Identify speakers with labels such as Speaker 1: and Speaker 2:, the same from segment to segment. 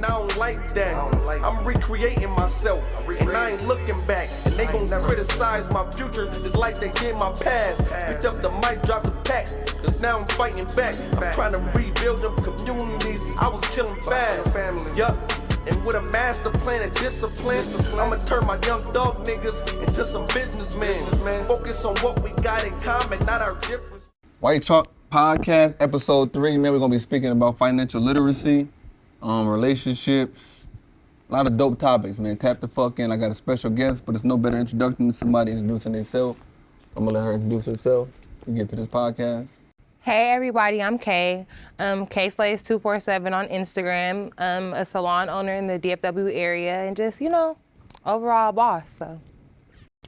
Speaker 1: I don't like that. I'm recreating myself, and I ain't looking back. And they gon' criticize my future just like they did my past. Picked up the mic, dropped the packs, cause now I'm fighting back. I'm trying to rebuild them communities I was killing fast. Yup. And with a master plan and discipline, I'ma turn my young dog niggas into some businessmen. Focus on what we got in common, not our difference.
Speaker 2: White Chalk Podcast, episode 3, man. We're gonna be speaking about financial literacy, relationships, a lot of dope topics, man. Tap the fuck in. I got a special guest, but it's no better introduction than somebody introducing themselves. I'm gonna let her introduce herself. We get to this podcast.
Speaker 3: Hey everybody, I'm Kay. Kslays247 on Instagram. A salon owner in the DFW area and just, overall boss. So.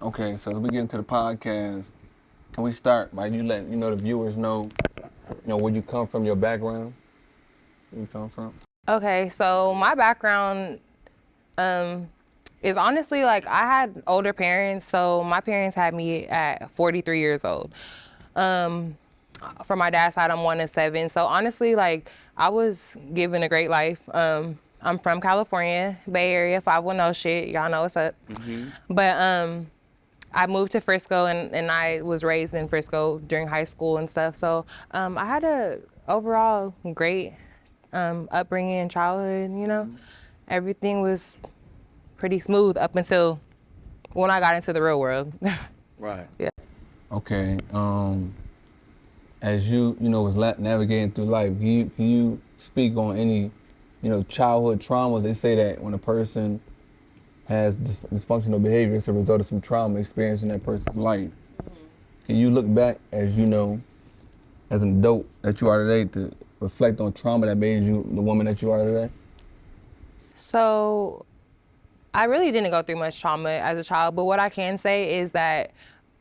Speaker 2: Okay, so as we get into the podcast, can we start by you letting the viewers know, where you come from, your background, where you come from?
Speaker 3: Okay, so my background is honestly I had older parents. So my parents had me at 43 years old. From my dad's side, I'm 1 of 7. So honestly, I was given a great life. I'm from California, Bay Area, 510 shit. Y'all know what's up. Mm-hmm. But I moved to Frisco and I was raised in Frisco during high school and stuff. So I had a overall great upbringing and childhood, Mm-hmm. Everything was pretty smooth up until when I got into the real world.
Speaker 2: Right.
Speaker 3: Yeah.
Speaker 2: Okay. As you was navigating through life, can you speak on any, childhood traumas? They say that when a person has dysfunctional behavior, it's a result of some trauma experienced in that person's life. Mm-hmm. Can you look back as as an adult that you are today to reflect on trauma that made you the woman that you are today?
Speaker 3: So, I really didn't go through much trauma as a child, but what I can say is that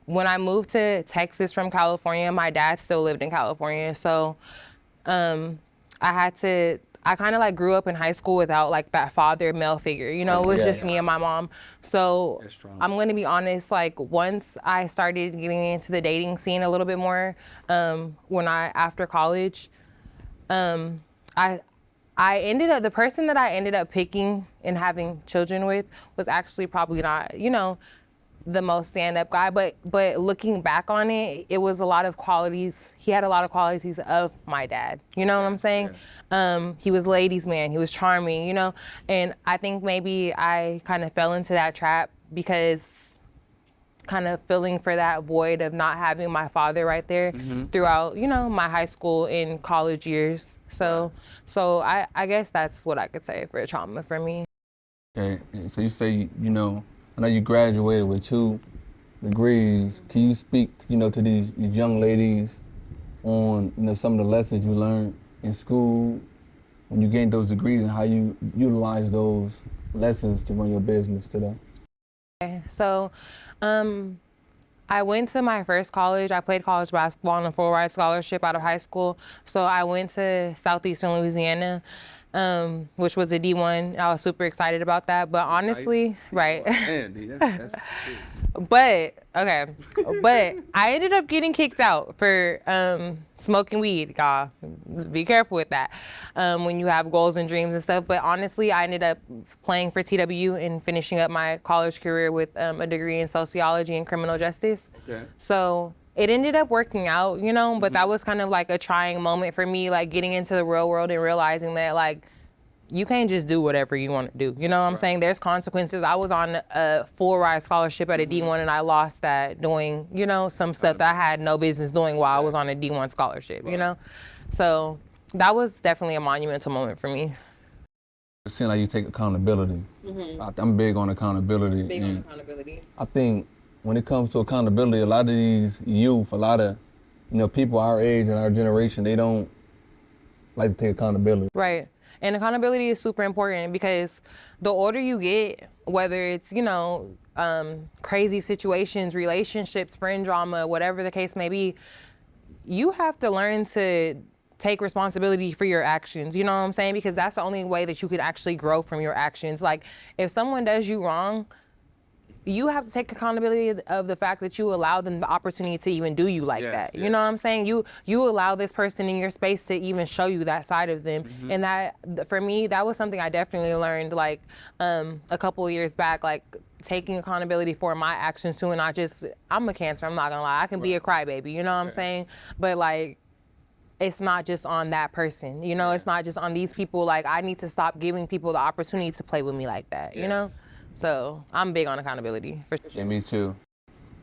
Speaker 3: when I moved to Texas from California, my dad still lived in California. So I kind of grew up in high school without that father male figure, it was just me and my mom. So I'm going to be honest, once I started getting into the dating scene a little bit more, after college, the person that I ended up picking and having children with was actually probably not, the most stand-up guy, but looking back on it, it was a lot of qualities. He had a lot of qualities of my dad. You know what I'm saying? Yeah. He was ladies' man. He was charming, and I think maybe I kind of fell into that trap because kind of filling for that void of not having my father right there throughout, my high school and college years. So I guess that's what I could say for trauma for me.
Speaker 2: Okay, so you say, I know you graduated with 2 degrees. Can you speak, to these young ladies on, some of the lessons you learned in school when you gained those degrees and how you utilize those lessons to run your business today?
Speaker 3: Okay, so I went to my first college. I played college basketball on a full-ride scholarship out of high school. So I went to Southeastern Louisiana, which was a D1. I was super excited about that, but honestly, nice. Right. Man, that's but I ended up getting kicked out for smoking weed. Y'all, be careful with that when you have goals and dreams and stuff. But honestly, I ended up playing for TWU and finishing up my college career with a degree in sociology and criminal justice. Okay. So it ended up working out, but that was kind of a trying moment for me, getting into the real world and realizing that you can't just do whatever you want to do. You know what I'm saying? There's consequences. I was on a full-ride scholarship at a D1 and I lost that doing, some stuff that I had no business doing while I was on a D1 scholarship, So that was definitely a monumental moment for me.
Speaker 2: It seems like you take accountability. Mm-hmm. I'm big on accountability. I think when it comes to accountability, a lot of these youth, a lot of, people our age and our generation, they don't like to take accountability.
Speaker 3: Right. And accountability is super important because the older you get, whether it's, crazy situations, relationships, friend drama, whatever the case may be, you have to learn to take responsibility for your actions. You know what I'm saying? Because that's the only way that you could actually grow from your actions. If someone does you wrong, you have to take accountability of the fact that you allow them the opportunity to even do you like that. You know what I'm saying? You allow this person in your space to even show you that side of them. And that, for me, that was something I definitely learned like a couple of years back, like taking accountability for my actions too. And I'm a Cancer, I'm not gonna lie. I can be a crybaby, you know what I'm saying? But like, it's not just on that person, you know? It's not just on these people. Like, I need to stop giving people the opportunity to play with me like that, you know? So I'm big on accountability, for sure.
Speaker 2: Yeah, me too.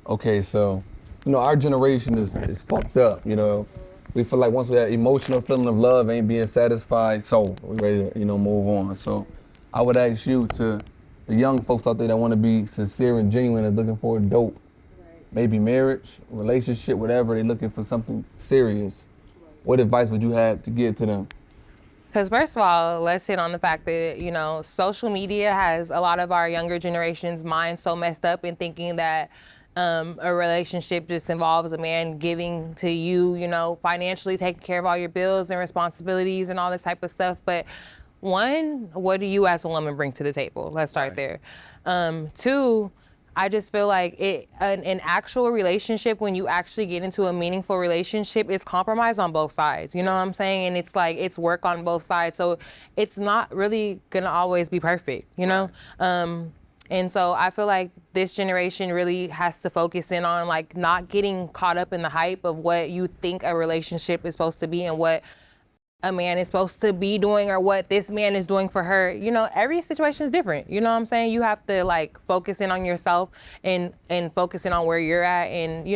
Speaker 2: Okay, so, our generation is fucked up, We feel like once we have emotional feeling of love ain't being satisfied, so we're ready to, move on. So I would ask you, to the young folks out there that want to be sincere and genuine and looking for a dope, maybe marriage, relationship, whatever, they're looking for something serious. What advice would you have to give to them?
Speaker 3: Because first of all, let's hit on the fact that, social media has a lot of our younger generation's minds so messed up in thinking that a relationship just involves a man giving to you, financially taking care of all your bills and responsibilities and all this type of stuff. But one, what do you as a woman bring to the table? Let's start there. Two, I just feel like an actual relationship, when you actually get into a meaningful relationship, is compromise on both sides. You know what I'm saying? And it's like, it's work on both sides. So it's not really gonna always be perfect, And so I feel like this generation really has to focus in on like not getting caught up in the hype of what you think a relationship is supposed to be and what a man is supposed to be doing or what this man is doing for her. Every situation is different. You know what I'm saying? You have to like focus in on yourself and focus in on where you're at and,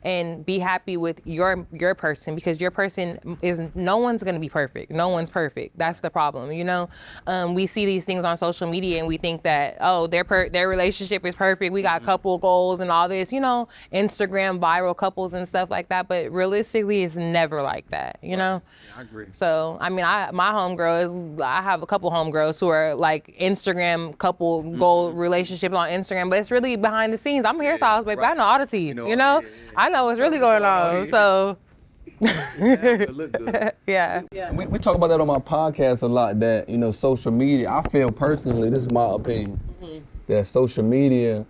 Speaker 3: and be happy with your person, because your person no one's going to be perfect. No one's perfect. That's the problem. We see these things on social media and we think that, oh, their relationship is perfect. We got couple goals and all this, Instagram viral couples and stuff like that. But realistically, it's never like that,
Speaker 2: Yeah, I agree.
Speaker 3: So, I have a couple homegirls who are like Instagram couple goal relationships on Instagram, but it's really behind the scenes. I'm a hairstylist, baby. I know all the tea, I know what's really going on, so.
Speaker 2: It look good.
Speaker 3: Yeah.
Speaker 2: We talk about that on my podcast a lot, that, social media, I feel personally, this is my opinion, that social media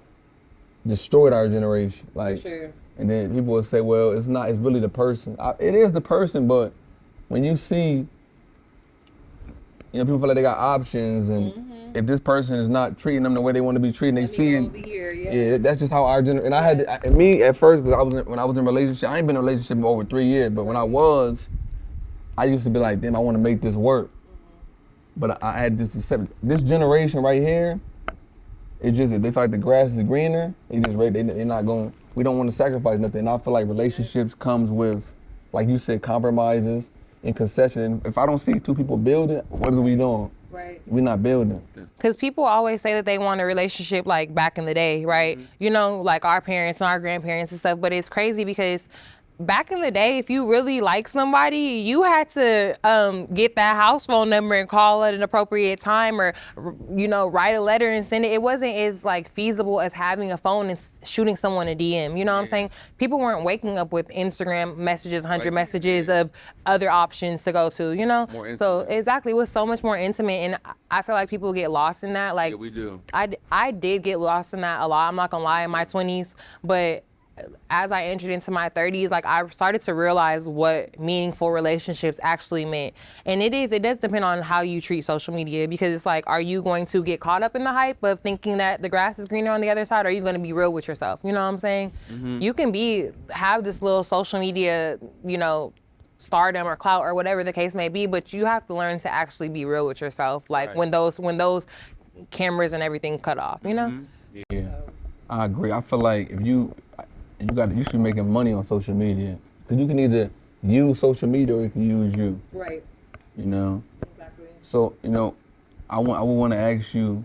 Speaker 2: destroyed our generation. Like,
Speaker 3: sure.
Speaker 2: And then people will say, well, it's really the person. It is the person, but when you see, people feel like they got options, and if this person is not treating them the way they want to be treated, they see it. That's just how our generation. And me at first, because when I was in a relationship, I ain't been in a relationship for over 3 years, but when I used to be like, damn, I want to make this work. But I had just accepted this generation right here. It's just, if they feel like the grass is greener, they're not going. We don't want to sacrifice nothing. And I feel like relationships comes with, like you said, compromises and concession. If I don't see two people building, what are we doing?
Speaker 3: Right.
Speaker 2: We're not building.
Speaker 3: Because people always say that they want a relationship like back in the day, right? Like our parents and our grandparents and stuff. But it's crazy because back in the day, if you really like somebody, you had to get that house phone number and call at an appropriate time, or write a letter and send it. It wasn't as like feasible as having a phone and shooting someone a DM. You know what I'm saying? People weren't waking up with Instagram messages, 100 messages of other options to go to. So exactly, it was so much more intimate, and I feel like people get lost in that. Like,
Speaker 2: yeah, we do.
Speaker 3: I did get lost in that a lot. I'm not gonna lie, in my 20s, but as I entered into my 30s, like, I started to realize what meaningful relationships actually meant. And it does depend on how you treat social media, because it's like, are you going to get caught up in the hype of thinking that the grass is greener on the other side? Or are you going to be real with yourself? You know what I'm saying? You can have this little social media, stardom or clout or whatever the case may be, but you have to learn to actually be real with yourself. Like, when those cameras and everything cut off,
Speaker 2: Yeah, I agree. I feel like if you should be making money on social media, because you can either use social media or you can use you.
Speaker 3: Right.
Speaker 2: Exactly. So, I would want to ask you,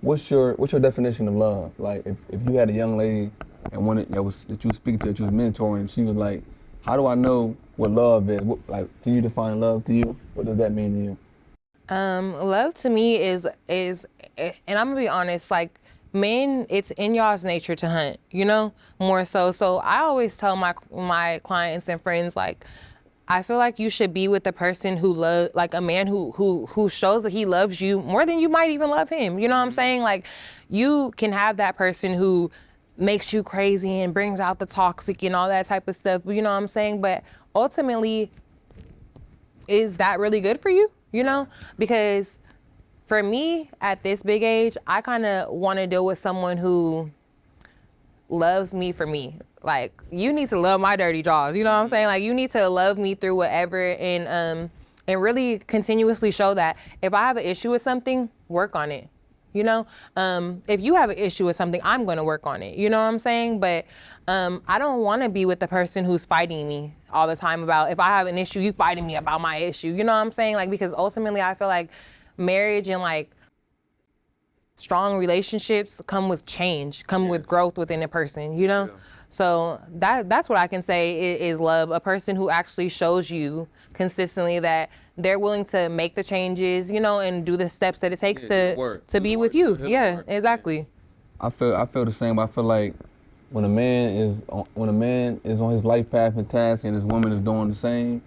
Speaker 2: what's your definition of love? Like, if you had a young lady and one that you was speaking to, that you was mentoring, and she was like, how do I know what love is? Can you define love to you? What does that mean to you?
Speaker 3: Love to me is, and I'm gonna be honest, like, men, it's in y'all's nature to hunt, more so. So I always tell my clients and friends, like, I feel like you should be with the person who like a man who shows that he loves you more than you might even love him. You know what I'm saying? Like, you can have that person who makes you crazy and brings out the toxic and all that type of stuff. You know what I'm saying? But ultimately, is that really good for you? You know? Because for me, at this big age, I kind of want to deal with someone who loves me for me. Like, you need to love my dirty jaws. You know what I'm saying? Like, you need to love me through whatever, and really continuously show that if I have an issue with something, work on it. You know, if you have an issue with something, I'm going to work on it. You know what I'm saying? But I don't want to be with the person who's fighting me all the time about, if I have an issue, you fighting me about my issue. You know what I'm saying? Like, because ultimately I feel like marriage and like strong relationships come with change, come with growth within a person, you know? Yeah. So that's what I can say is love. A person who actually shows you consistently that they're willing to make the changes, you know, and do the steps that it takes to be with you. Yeah, exactly.
Speaker 2: I feel the same. I feel like when a man is on his life path and task, and his woman is doing the same,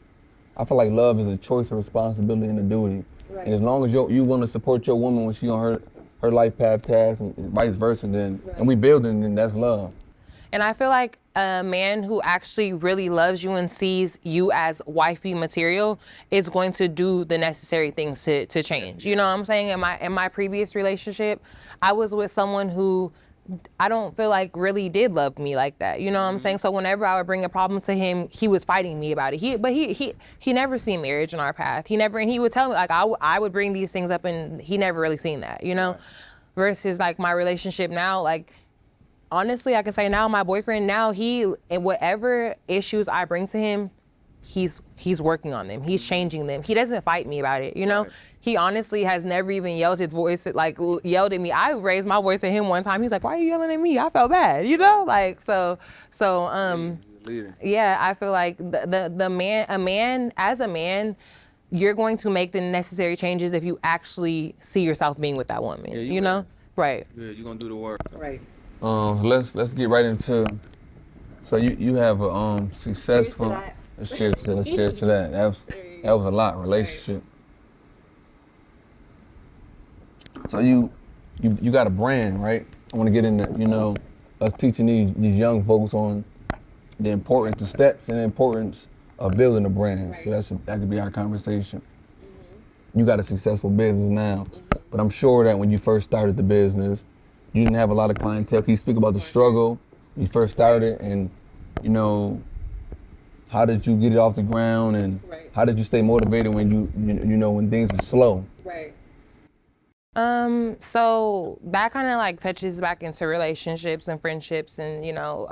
Speaker 2: I feel like love is a choice, a responsibility, and a duty. Right. And as long as you want to support your woman when she's on her life path task and vice versa, then and we building, then that's love.
Speaker 3: And I feel like a man who actually really loves you and sees you as wifey material is going to do the necessary things to change. You know what I'm saying? In my previous relationship, I was with someone who I don't feel like really did love me like that. You know what I'm saying? So whenever I would bring a problem to him, he was fighting me about it. He never seen marriage in our path. And he would tell me, like, I would bring these things up, and he never really seen that, you know? Right. Versus like my relationship now, like, honestly, I can say now my boyfriend, now whatever issues I bring to him, he's working on them. He's changing them. He doesn't fight me about it, you know? Right. He honestly has never even yelled at me. I raised my voice at him one time. He's like, "Why are you yelling at me?" I felt bad, you know? Like, so yeah, I feel like a man, you're going to make the necessary changes if you actually see yourself being with that woman, you know? Right.
Speaker 2: Yeah, you're going to do the work.
Speaker 3: Right.
Speaker 2: Let's get right into. So you have a successful. Let's cheers to that. That was a lot, relationship. So you got a brand, right? I want to get into, you know, us teaching these young folks on the importance, the steps, and the importance of building a brand. Right. So that could be our conversation. Mm-hmm. You got a successful business now, but I'm sure that when you first started the business, you didn't have a lot of clientele. Can you speak about the struggle when you first started, and, you know, how did you get it off the ground, and how did you stay motivated when you know when things were slow?
Speaker 3: Right. So that kind of like touches back into relationships and friendships and, you know,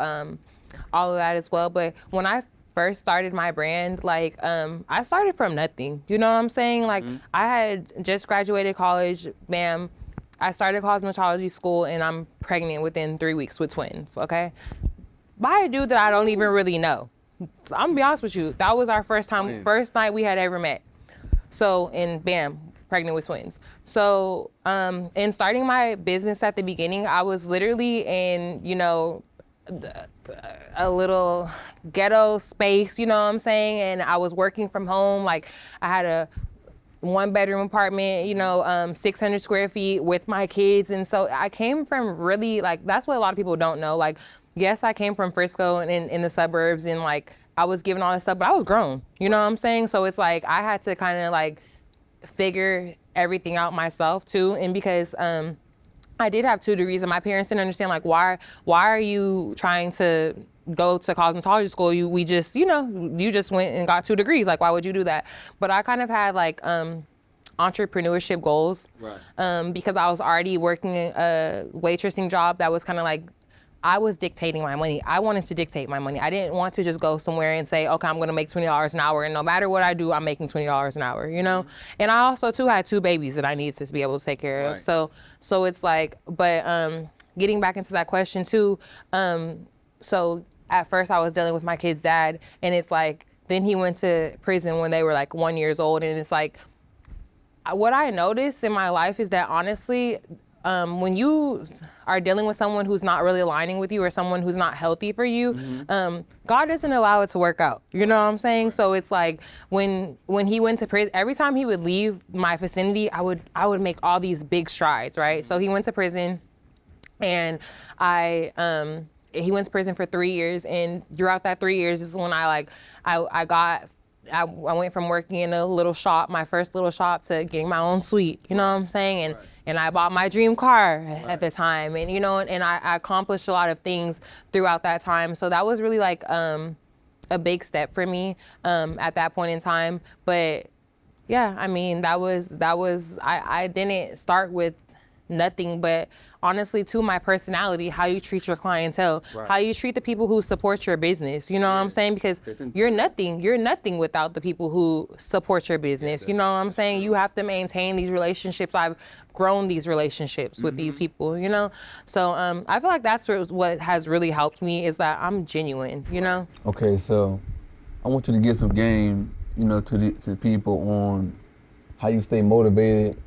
Speaker 3: all of that as well. But when I first started my brand, like, I started from nothing. You know what I'm saying? Like, I had just graduated college, bam. I started cosmetology school, and I'm pregnant within 3 weeks with twins, okay? By a dude that I don't even really know. I'm gonna be honest with you. That was our first night we had ever met. So, and bam, pregnant with twins. So, in starting my business at the beginning, I was literally in, you know, a little ghetto space, you know what I'm saying? And I was working from home. Like, I had a 1-bedroom apartment, you know, 600 square feet with my kids. And so I came from really, like, that's what a lot of people don't know. Like, yes, I came from Frisco and in the suburbs, and like, I was given all this stuff, but I was grown, you know what I'm saying? So it's like, I had to kind of like figure everything out myself too. And because I did have 2 degrees, and my parents didn't understand, like, why are you trying to go to cosmetology school? You just went and got 2 degrees. Like, why would you do that? But I kind of had like entrepreneurship goals, right? Because I was already working a waitressing job that was kind of like, I was dictating my money. I wanted to dictate my money. I didn't want to just go somewhere and say, okay, I'm going to make $20 an hour, and no matter what I do, I'm making $20 an hour, you know? And I also too had 2 babies that I needed to be able to take care of. So it's like, but getting back into that question too, so at first I was dealing with my kid's dad, and it's like, then he went to prison when they were like 1 year old, and it's like, what I noticed in my life is that honestly, when you are dealing with someone who's not really aligning with you or someone who's not healthy for you, God doesn't allow it to work out. You know what I'm saying? So it's like when he went to prison, every time he would leave my vicinity, I would make all these big strides, right? So he went to prison, and he went to prison for 3 years, and throughout that 3 years is when I went from working in a little shop, my first little shop, to getting my own suite, you know what I'm saying? And I bought my dream car at the time, and you know, and I accomplished a lot of things throughout that time. So that was really like a big step for me at that point in time. But yeah, I mean, I didn't start with nothing, but honestly, to my personality, how you treat your clientele, how you treat the people who support your business, you know what I'm saying? Because you're nothing without the people who support your business, you know what I'm saying? You have to maintain these relationships. I've grown these relationships with these people, you know? So I feel like that's what has really helped me, is that I'm genuine, you know?
Speaker 2: Okay, so I want you to get some game, you know, to the people on how you stay motivated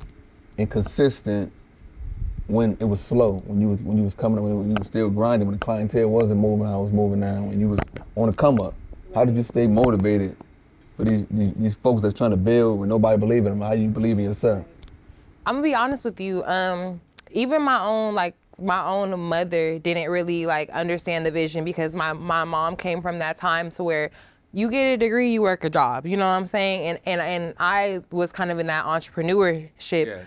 Speaker 2: and consistent when it was slow, when you was coming up, when you was still grinding, when the clientele wasn't moving how it was moving now, when you was on the come up. How did you stay motivated for these folks that's trying to build when nobody believe in them? How you believe in yourself?
Speaker 3: I'm gonna be honest with you. Even my own mother didn't really like understand the vision, because my mom came from that time to where you get a degree, you work a job. You know what I'm saying? And I was kind of in that entrepreneurship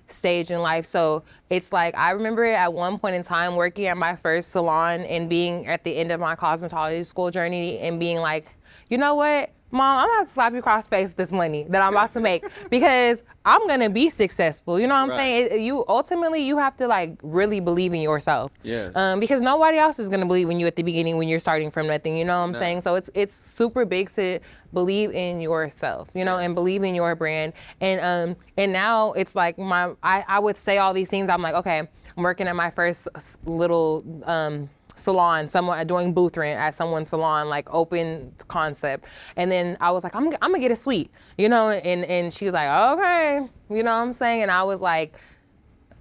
Speaker 3: stage in life. So it's like, I remember at one point in time working at my first salon and being at the end of my cosmetology school journey and being like, you know what, Mom, I'm about to slap you across the face with this money that I'm about to make, because I'm gonna be successful. You know what I'm saying? You ultimately have to like really believe in yourself.
Speaker 2: Yes.
Speaker 3: Because nobody else is gonna believe in you at the beginning when you're starting from nothing. You know what I'm saying? So it's super big to believe in yourself, you know, and believe in your brand. And now it's like I would say all these things. I'm like, okay, I'm working at my first little salon, someone doing booth rent at someone's salon, like open concept. And then I was like, I'm gonna get a suite, you know, and she was like, okay, you know what I'm saying? And I was like,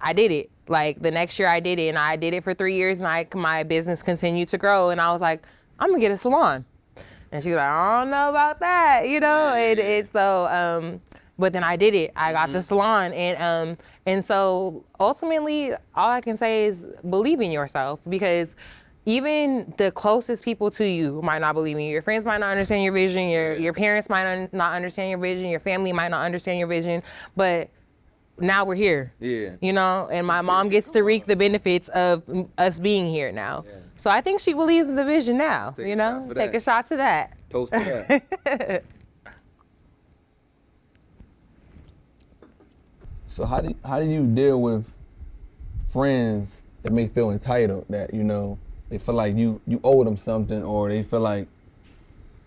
Speaker 3: I did it. Like the next year I did it, and I did it for 3 years, and my business continued to grow. And I was like, I'm gonna get a salon. And she was like, I don't know about that, you know? It's so, but then I did it. I got the salon, and so ultimately all I can say is believe in yourself, because even the closest people to you might not believe in you. Your friends might not understand your vision. Your parents might not understand your vision. Your family might not understand your vision. But now we're here. Yeah. You know, and my mom gets to reap the benefits of us being here now. Yeah. So I think she believes in the vision now. You know, take a shot to that.
Speaker 2: Toast to that. So how do you deal with friends that may feel entitled, that, you know, they feel like you owe them something, or they feel like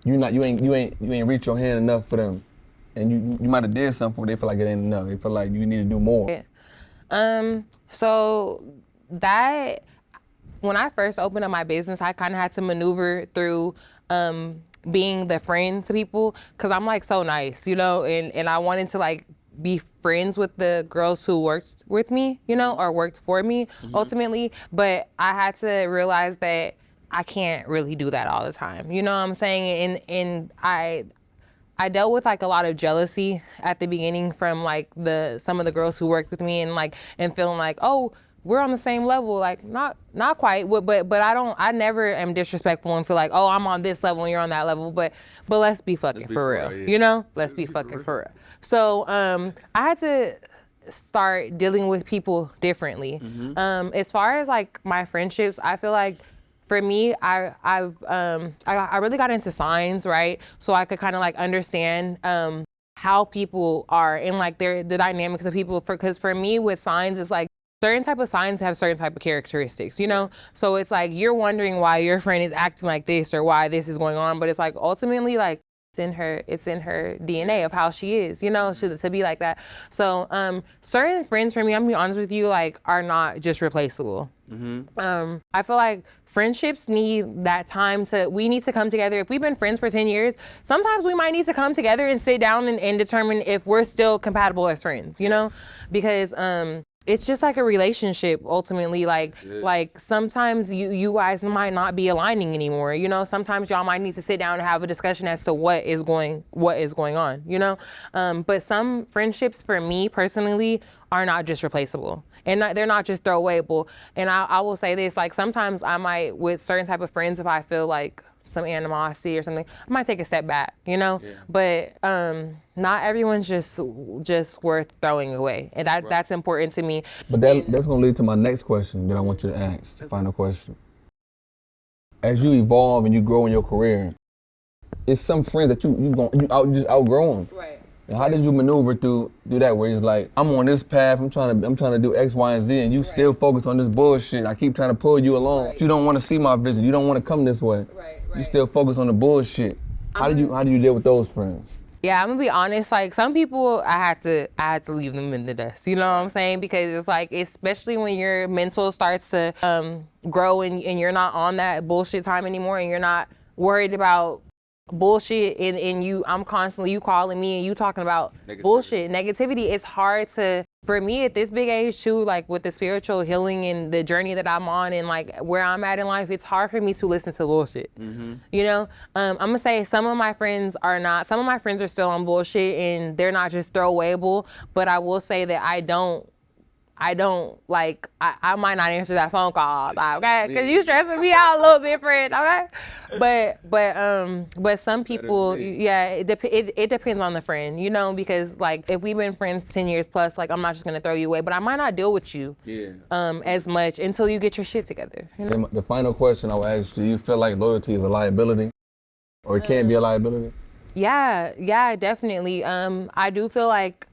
Speaker 2: you ain't reach your hand enough for them, and you might have did something, but they feel like it ain't enough. They feel like you need to do more.
Speaker 3: So that, when I first opened up my business, I kind of had to maneuver through being the friend to people, because I'm like so nice, you know, and I wanted to like be friends with the girls who worked with me, you know, or worked for me ultimately. But I had to realize that I can't really do that all the time. You know what I'm saying? And I dealt with like a lot of jealousy at the beginning from like some of the girls who worked with me, and feeling like, oh, we're on the same level. Like not quite, but I never am disrespectful and feel like, oh, I'm on this level and you're on that level. But let's be fucking for real, you know? Let's be fucking for real. So I had to start dealing with people differently. As far as like my friendships, I feel like for me, I really got into signs, right? So I could kind of like understand how people are and like the dynamics of people. Because for me with signs, it's like certain type of signs have certain type of characteristics, you know? So it's like you're wondering why your friend is acting like this or why this is going on, but it's like ultimately like it's in her DNA of how she is, you know, to be like that. So certain friends for me, I'm gonna be honest with you, like are not just replaceable. I feel like friendships need that time we need to come together. If we've been friends for 10 years, sometimes we might need to come together and sit down and determine if we're still compatible as friends, you know? Because it's just like a relationship ultimately. Like sometimes you guys might not be aligning anymore. You know, sometimes y'all might need to sit down and have a discussion as to what is going on. You know, but some friendships for me personally are not just replaceable, and they're not just throwawayable. And I will say this, like sometimes I might, with certain type of friends, if I feel like some animosity or something, I might take a step back, you know. Yeah. But not everyone's just worth throwing away, and that's important to me.
Speaker 2: But that's gonna lead to my next question that I want you to ask. The final question: as you evolve and you grow in your career, it's some friends that you just outgrow them. Right. And how did you maneuver through that? Where it's like, I'm on this path, I'm trying to do X, Y, and Z, and you still focus on this bullshit. I keep trying to pull you along. Right. You don't want to see my vision. You don't want to come this way. Right. You still focus on the bullshit. How do you deal with those friends?
Speaker 3: Yeah, I'm gonna be honest. Like some people, I had to leave them in the dust. You know what I'm saying? Because it's like, especially when your mental starts to grow and you're not on that bullshit time anymore, and you're not worried about bullshit and I'm constantly, you calling me and you talking about bullshit, negativity. It's hard for me at this big age too, like with the spiritual healing and the journey that I'm on and like where I'm at in life, it's hard for me to listen to bullshit. Mm-hmm. You know, I'm gonna say some of my friends are still on bullshit and they're not just throwawayable, but I will say that I might not answer that phone call, like, okay, because you stressing me out a little different, okay? But some people, yeah, it depends on the friend, you know, because like if we've been friends 10 years plus, like I'm not just gonna throw you away, but I might not deal with you as much until you get your shit together. You know?
Speaker 2: The final question I will ask, do you feel like loyalty is a liability, or it can be a liability?
Speaker 3: Yeah, definitely. I do feel like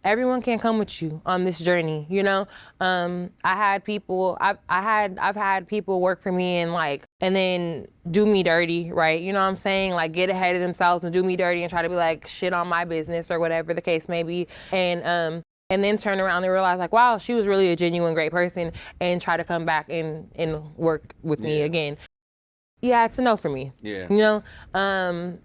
Speaker 3: everyone can come with you on this journey, you know. I've had people work for me and then do me dirty, right? You know what I'm saying? Like get ahead of themselves and do me dirty and try to be like shit on my business or whatever the case may be. And then turn around and realize like, wow, she was really a genuine great person, and try to come back and work with me again. Yeah, it's a no for me. Yeah. You know?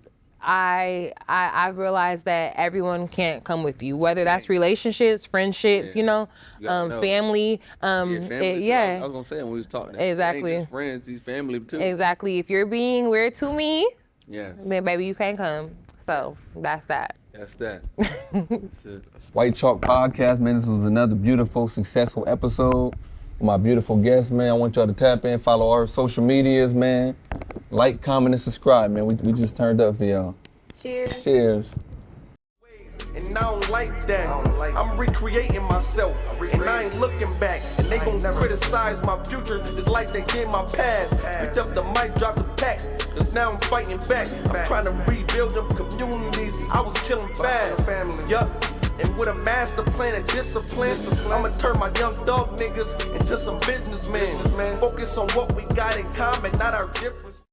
Speaker 3: I've realized that everyone can't come with you, whether that's relationships, friendships, you know, family.
Speaker 2: Family. I was gonna say when we was talking.
Speaker 3: Exactly.
Speaker 2: Ain't just friends, he's family too.
Speaker 3: Exactly. If you're being weird to me, then baby you can't come. So that's that.
Speaker 2: That's that. White Chalk Podcast, man. This was another beautiful, successful episode with my beautiful guest, man. I want y'all to tap in, follow our social medias, man. Like, comment, and subscribe, man. We just turned up for y'all.
Speaker 3: Cheers.
Speaker 2: Cheers.
Speaker 1: And I don't like that. I'm recreating myself, and I ain't looking back. And they gon' criticize my future just like they did my past. Picked up the mic, dropped the packs, cause now I'm fighting back. I'm trying to rebuild them communities I was killing fast. Yup. And with a master plan and discipline, I'ma turn my young dog niggas into some businessmen. Focus on what we got in common, not our difference.